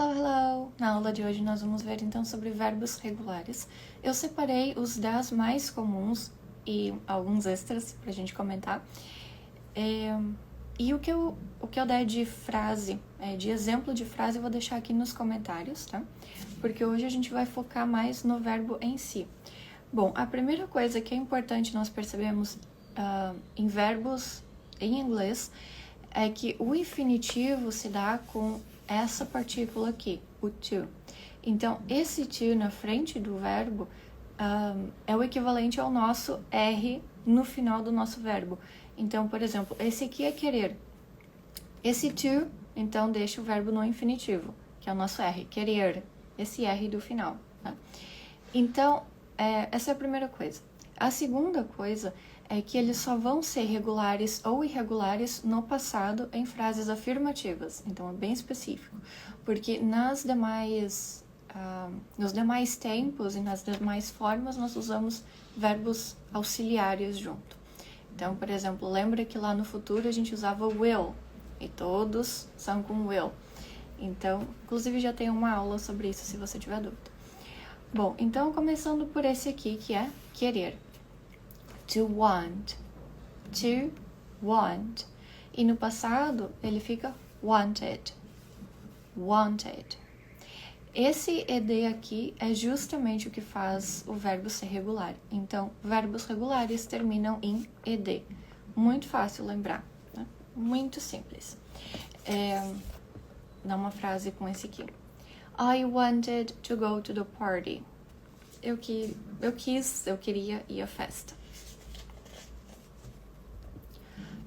Hello! Na aula de hoje nós vamos ver então sobre verbos regulares. Eu separei os 10 mais comuns e alguns extras pra gente comentar. E o que eu der de frase, de exemplo de frase, eu vou deixar aqui nos comentários, tá? Porque hoje a gente vai focar mais no verbo em si. Bom, a primeira coisa que é importante nós percebemos em verbos em inglês é que o infinitivo se dá com essa partícula aqui, o to. Então, esse to na frente do verbo é o equivalente ao nosso R no final do nosso verbo. Então, por exemplo, esse aqui é querer. Esse to, então, deixa o verbo no infinitivo, que é o nosso R, querer. Esse R do final. Tá? Então, essa é a primeira coisa. A segunda coisa é que eles só vão ser regulares ou irregulares no passado em frases afirmativas. Então, é bem específico. Porque nos demais tempos e nas demais formas, nós usamos verbos auxiliares junto. Então, por exemplo, lembra que lá no futuro a gente usava will, e todos são com will. Então, inclusive já tem uma aula sobre isso, se você tiver dúvida. Bom, então começando por esse aqui, que é querer. To want. To want. E no passado, ele fica wanted. Wanted. Esse ed aqui é justamente o que faz o verbo ser regular. Então, verbos regulares terminam em ed. Muito fácil lembrar, né? Muito simples. Dá uma frase com esse aqui. I wanted to go to the party. Eu queria ir à festa.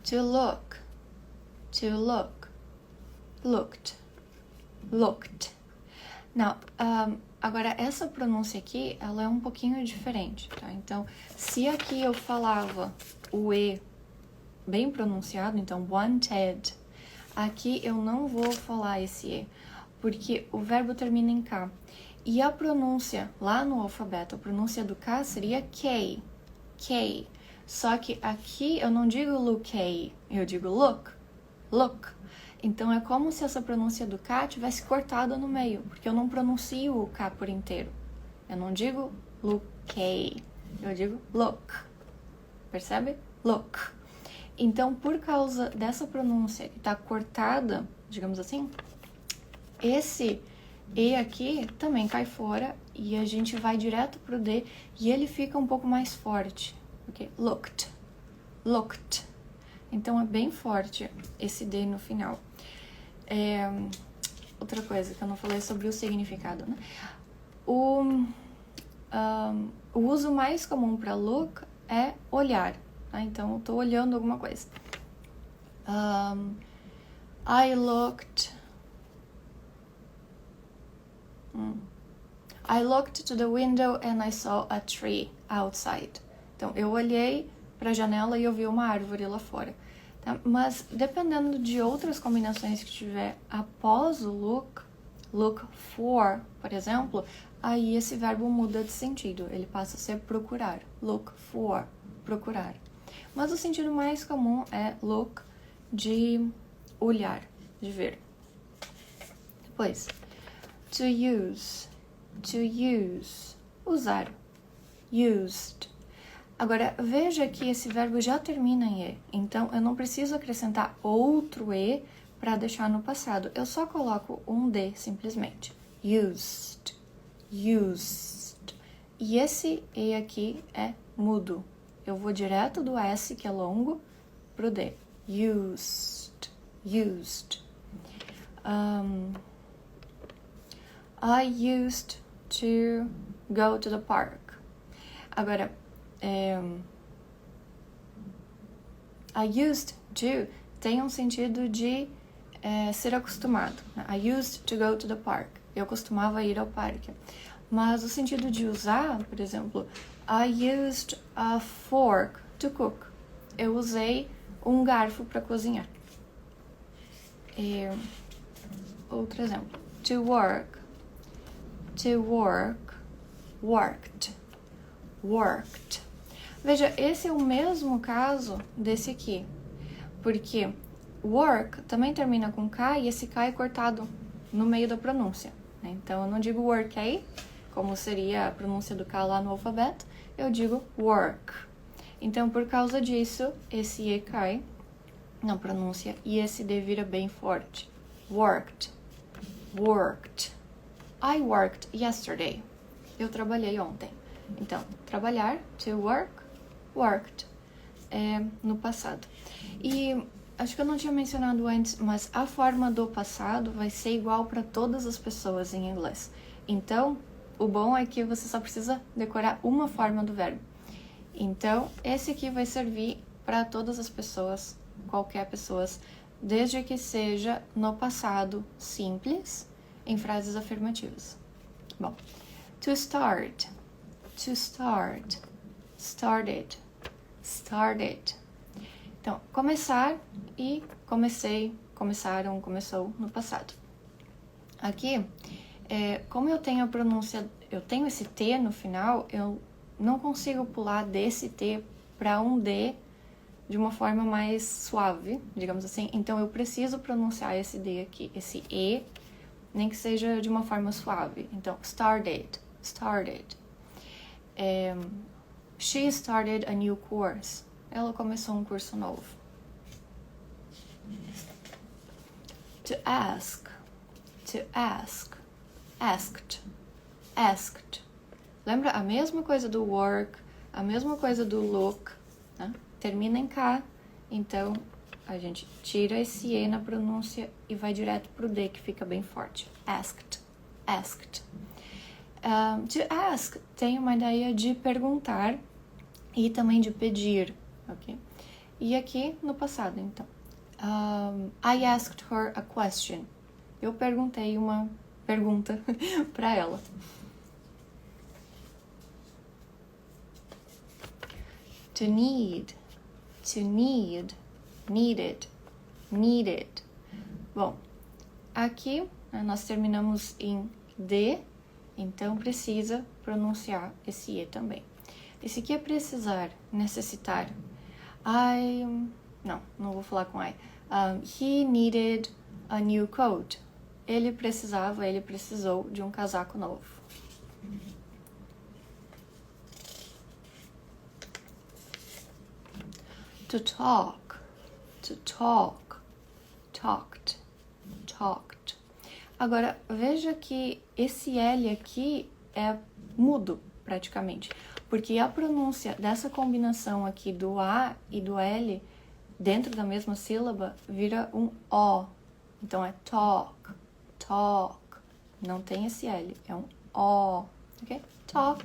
To look. To look. Looked. Looked. Não, agora essa pronúncia aqui, ela é um pouquinho diferente, tá? Então, se aqui eu falava o E bem pronunciado, então wanted, aqui eu não vou falar esse E, porque o verbo termina em K. E a pronúncia, lá no alfabeto, a pronúncia do K seria K. K. Só que aqui eu não digo lookay, eu digo look. Look. Então é como se essa pronúncia do K tivesse cortada no meio, porque eu não pronuncio o K por inteiro. Eu não digo lookay, eu digo look. Percebe? Look. Então, por causa dessa pronúncia que está cortada, digamos assim, esse E aqui também cai fora e a gente vai direto pro D e ele fica um pouco mais forte. Ok? Looked. Looked. Então é bem forte esse D no final. Outra coisa que eu não falei sobre o significado, né? O uso mais comum para look é olhar. Tá? Então eu tô olhando alguma coisa. I looked to the window and I saw a tree outside. Então, eu olhei para a janela e eu vi uma árvore lá fora. Tá? Mas, dependendo de outras combinações que tiver após o look for, por exemplo, aí esse verbo muda de sentido. Ele passa a ser procurar. Look for, procurar. Mas o sentido mais comum é look, de olhar, de ver. Depois, to use, usar, used. Agora, veja que esse verbo já termina em E, então eu não preciso acrescentar outro E para deixar no passado, eu só coloco um D, simplesmente. Used, used. E esse E aqui é mudo. Eu vou direto do S, que é longo, pro D. Used, used. I used to go to the park. Agora, I used to tem um sentido de ser acostumado. Né? I used to go to the park. Eu costumava ir ao parque. Mas o sentido de usar, por exemplo, I used a fork to cook. Eu usei um garfo para cozinhar. Outro exemplo. To work. To work, worked, worked. Veja, esse é o mesmo caso desse aqui, porque work também termina com K e esse K é cortado no meio da pronúncia, né? Então, eu não digo workei, como seria a pronúncia do K lá no alfabeto, eu digo work. Então, por causa disso, esse E cai na pronúncia e esse D vira bem forte. Worked, worked. I worked yesterday. Eu trabalhei ontem. Então, trabalhar, to work, worked, no passado. E acho que eu não tinha mencionado antes, mas a forma do passado vai ser igual para todas as pessoas em inglês. Então, o bom é que você só precisa decorar uma forma do verbo. Então, esse aqui vai servir para todas as pessoas, qualquer pessoa, desde que seja no passado simples, em frases afirmativas. Bom, to start, started, started. Então, começar e comecei, começaram, começou no passado. Aqui, como eu tenho a pronúncia, eu tenho esse T no final, eu não consigo pular desse T para um D de uma forma mais suave, digamos assim. Então, eu preciso pronunciar esse D aqui, esse E, nem que seja de uma forma suave. Então, started. She started a new course. Ela começou um curso novo. To ask, asked. Lembra a mesma coisa do work, a mesma coisa do look, né? Termina em K, então a gente tira esse E na pronúncia e vai direto pro D, que fica bem forte. Asked. To ask tem uma ideia de perguntar e também de pedir, ok? E aqui no passado, então. I asked her a question. Eu perguntei uma pergunta para ela. To need, needed. Bom, aqui nós terminamos em D, então precisa pronunciar esse E também. Esse aqui é precisar, necessitar. Não vou falar com I. He needed a new coat. Ele precisou de um casaco novo. To talk, talked. Agora, veja que esse L aqui é mudo, praticamente, porque a pronúncia dessa combinação aqui do A e do L, dentro da mesma sílaba, vira um O. Então, é talk. Não tem esse L, é um O, ok? Talk,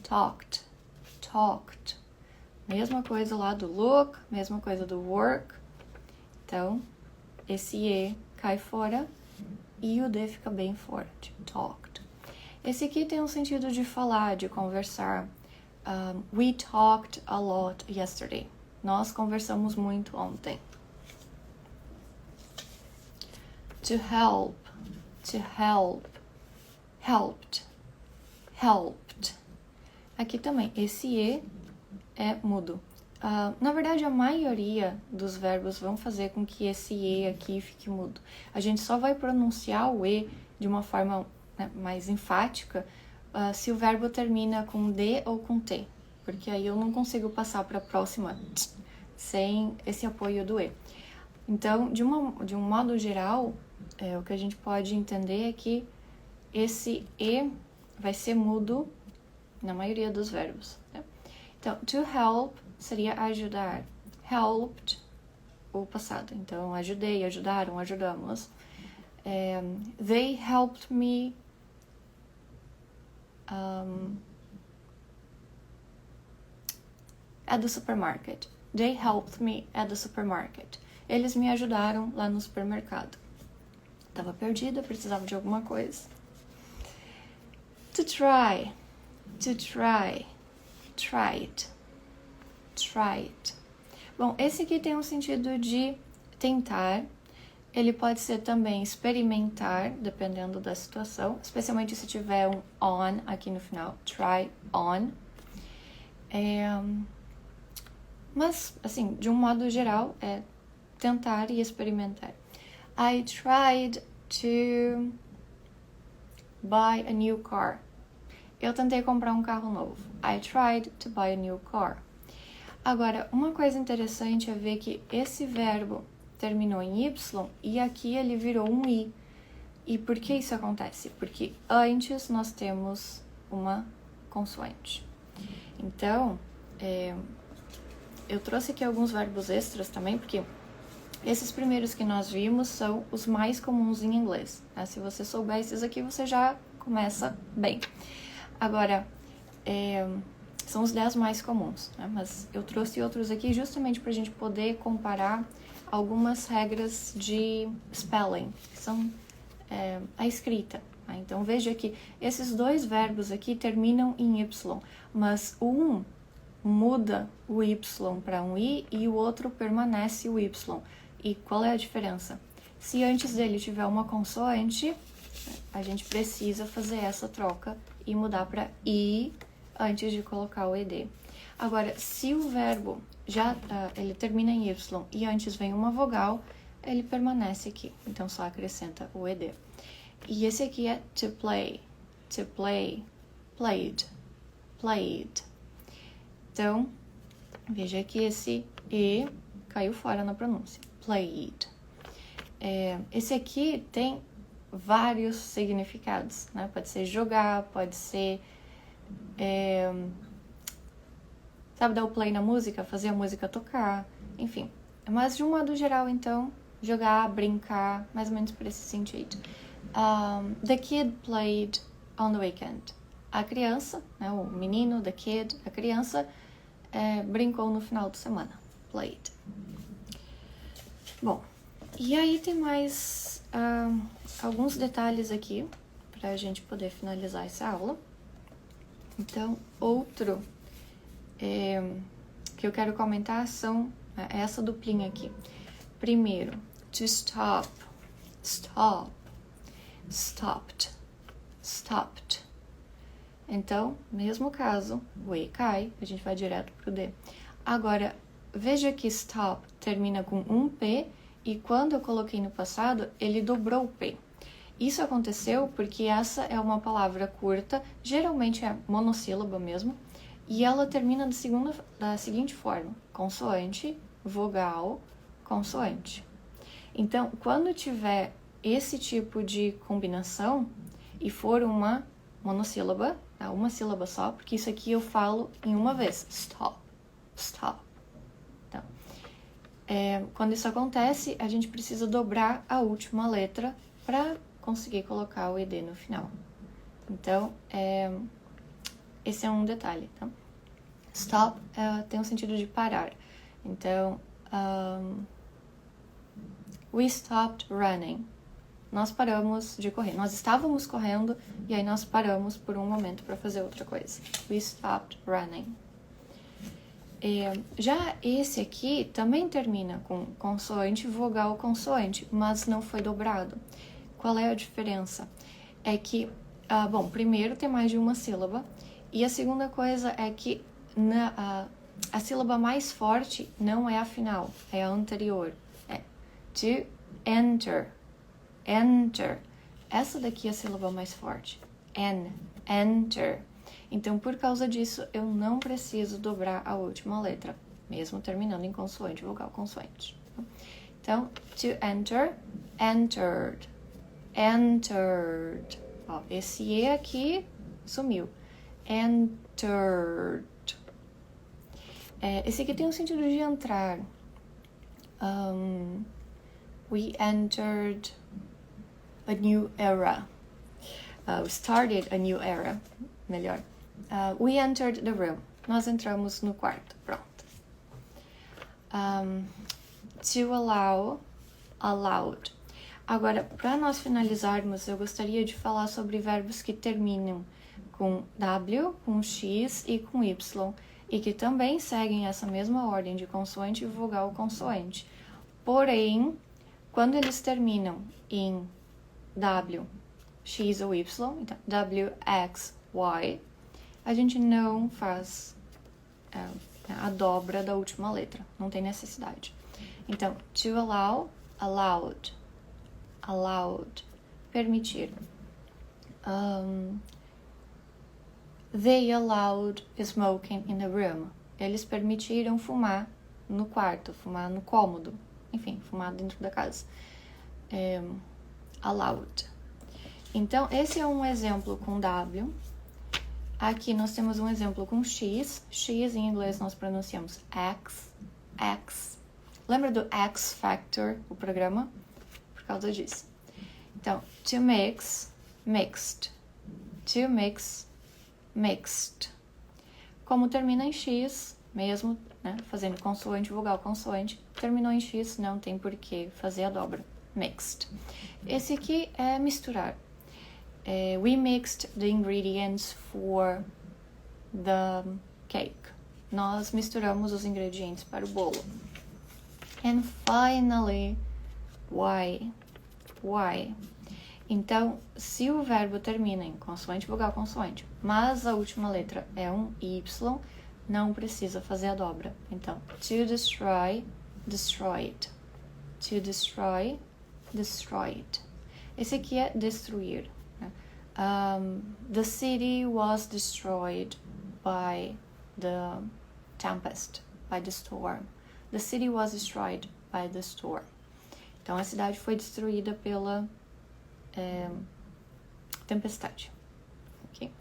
talked. Mesma coisa lá do look, mesma coisa do work. Então, esse E cai fora e o D fica bem forte. Talked. Esse aqui tem um sentido de falar, de conversar. We talked a lot yesterday. Nós conversamos muito ontem. To help. Helped. Aqui também, esse E é mudo. Na verdade, a maioria dos verbos vão fazer com que esse E aqui fique mudo. A gente só vai pronunciar o E de uma forma, né, mais enfática se o verbo termina com D ou com T, porque aí eu não consigo passar para a próxima sem esse apoio do E. Então, de um modo geral, o que a gente pode entender é que esse E vai ser mudo na maioria dos verbos, né? Então, to help seria ajudar. Helped, o passado. Então, ajudei, ajudaram, ajudamos. They helped me at the supermarket. They helped me at the supermarket. Eles me ajudaram lá no supermercado. Estava perdida, precisava de alguma coisa. To try. Tried. Bom, esse aqui tem um sentido de tentar. Ele pode ser também experimentar, dependendo da situação, especialmente se tiver um on aqui no final. Try on. Mas, assim, de um modo geral, é tentar e experimentar. I tried to buy a new car. Eu tentei comprar um carro novo. I tried to buy a new car. Agora, uma coisa interessante é ver que esse verbo terminou em Y e aqui ele virou um I. E por que isso acontece? Porque antes nós temos uma consoante. Então, eu trouxe aqui alguns verbos extras também, porque esses primeiros que nós vimos são os mais comuns em inglês. Né? Se você souber esses aqui, você já começa bem. Agora, são os 10 mais comuns, né? Mas eu trouxe outros aqui justamente para a gente poder comparar algumas regras de spelling, que são a escrita. Né? Então, veja que esses dois verbos aqui terminam em Y, mas um muda o Y para um I e o outro permanece o Y. E qual é a diferença? Se antes dele tiver uma consoante, a gente precisa fazer essa troca e mudar para I antes de colocar o ED. Agora, se o verbo ele termina em Y e antes vem uma vogal, ele permanece aqui. Então, só acrescenta o ED. E esse aqui é to play, played, played. Então, veja que esse E caiu fora na pronúncia. Played. Esse aqui tem vários significados, né? Pode ser jogar, pode ser dar o play na música, fazer a música tocar, enfim. Mas de um modo geral, então, jogar, brincar, mais ou menos por esse sentido. The kid played on the weekend. A criança, né, o menino, the kid, a criança, brincou no final de semana. Played. Bom, e aí tem mais alguns detalhes aqui para a gente poder finalizar essa aula. Então, outro que eu quero comentar são essa duplinha aqui. Primeiro, to stop, stop, stopped, stopped. Então, mesmo caso, o E cai, a gente vai direto pro D. Agora, veja que stop termina com um P e quando eu coloquei no passado, ele dobrou o P. Isso aconteceu porque essa é uma palavra curta, geralmente é monossílaba mesmo, e ela termina da seguinte forma: consoante, vogal, consoante. Então, quando tiver esse tipo de combinação e for uma monossílaba, uma sílaba só, porque isso aqui eu falo em uma vez, stop, stop. Então, quando isso acontece, a gente precisa dobrar a última letra para conseguir colocar o ED no final. Então, esse é um detalhe, tá? Stop tem um sentido de parar. Então, we stopped running. Nós paramos de correr. Nós estávamos correndo e aí nós paramos por um momento para fazer outra coisa. We stopped running. Já esse aqui também termina com consoante, vogal, consoante, mas não foi dobrado. Qual é a diferença? É que, primeiro tem mais de uma sílaba e a segunda coisa é que a sílaba mais forte não é a final, é a anterior. É to enter. Enter. Essa daqui é a sílaba mais forte. Enter. Então, por causa disso, eu não preciso dobrar a última letra, mesmo terminando em consoante, vogal, consoante. Então, to enter, entered. Entered. Ó, esse E aqui sumiu. Entered. Esse aqui tem um sentido de entrar. We entered a new era. We started a new era. Melhor. We entered the room. Nós entramos no quarto. Pronto. To allow, allowed. Agora, para nós finalizarmos, eu gostaria de falar sobre verbos que terminam com W, com X e com Y, e que também seguem essa mesma ordem de consoante, vogal, consoante. Porém, quando eles terminam em W, X ou Y, então W, X, Y, a gente não faz a dobra da última letra, não tem necessidade. Então, to allow, allowed, allowed, permitir. They allowed smoking in the room. Eles permitiram fumar no quarto, fumar no cômodo. Enfim, fumar dentro da casa. Allowed. Então, esse é um exemplo com W. Aqui nós temos um exemplo com X. X em inglês nós pronunciamos X. Lembra do X Factor, o programa? Por causa disso. Então, to mix, mixed. To mix, mixed. Como termina em X, mesmo, né, fazendo consoante, vogal, consoante, terminou em X, não tem por que fazer a dobra. Mixed. Esse aqui é misturar. We mixed the ingredients for the cake. Nós misturamos os ingredientes para o bolo. And finally, why? Então, se o verbo termina em consoante, vogal, consoante, mas a última letra é um Y, não precisa fazer a dobra. Então, to destroy, destroyed. To destroy, destroyed. Esse aqui é destruir. The city was destroyed by the tempest, by the storm. The city was destroyed by the storm. Então, a cidade foi destruída pela tempestade. Ok?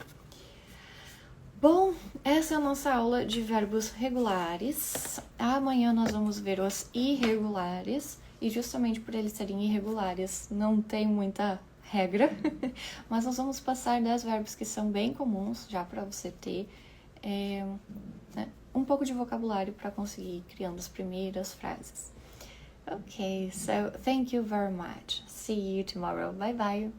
Bom, essa é a nossa aula de verbos regulares. Amanhã nós vamos ver os irregulares. E justamente por eles serem irregulares, não tem muita regra. Mas nós vamos passar 10 verbos que são bem comuns, já para você ter né, um pouco de vocabulário para conseguir ir criando as primeiras frases. Okay, so thank you very much. See you tomorrow. Bye bye.